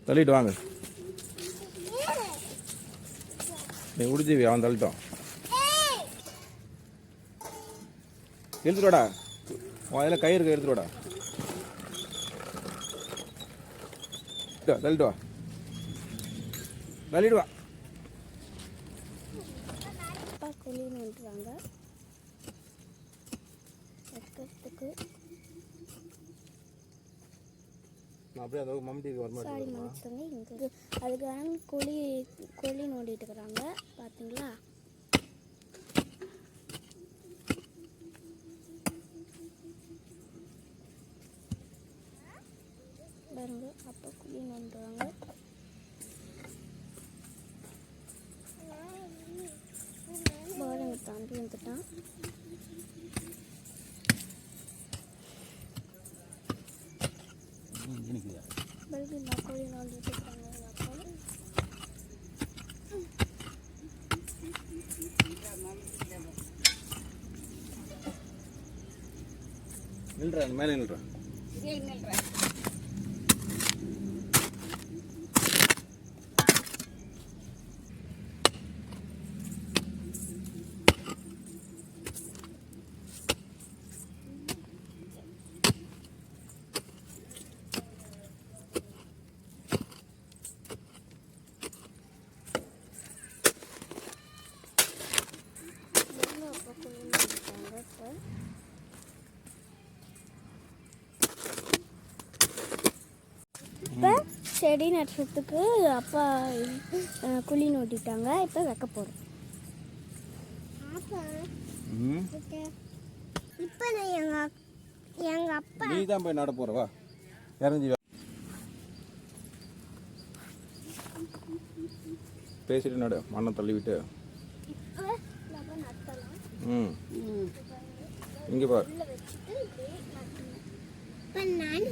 தள்ளிட்டு வாங்க. நீ உடிச்சிவி, அவன் தள்ளிட்டோம். எடுத்துடா, உன் அதில் கயிறு எடுத்துடா. தள்ளிட்டு வா, தள்ளிட்டு வா. அப்பா குழின்னு வந்துடுவாங்க வைக்கிறதுக்கு. அப்படியே அதை மம்மிக்கு சாரி மன்னிச்சுக்கோங்க. இங்கே அதுக்கான குழி நோண்டிட்டு இருக்கிறாங்க பார்த்தீங்களா. பாருங்க அப்பா குழி நோண்டுவாங்க. பாருங்க தம்பி வந்துட்டான். பல்குல்லா கோழி நோண்டிட்டு இருக்காங்க. நில்றேன், மேலே நில்றேன். இப்போ செடி நட்டுறதுக்கு அப்பா குழி நோட்டிட்டாங்க. இப்போ வைக்க போகிறோம். இப்போ எங்கள் அப்பா நீ தான் போய் நட போகிற. வா, இறஞ்சி பேசிட்டு நடு, மண்ணை தள்ளிவிட்டு. இங்கே பார். இப்போ நான்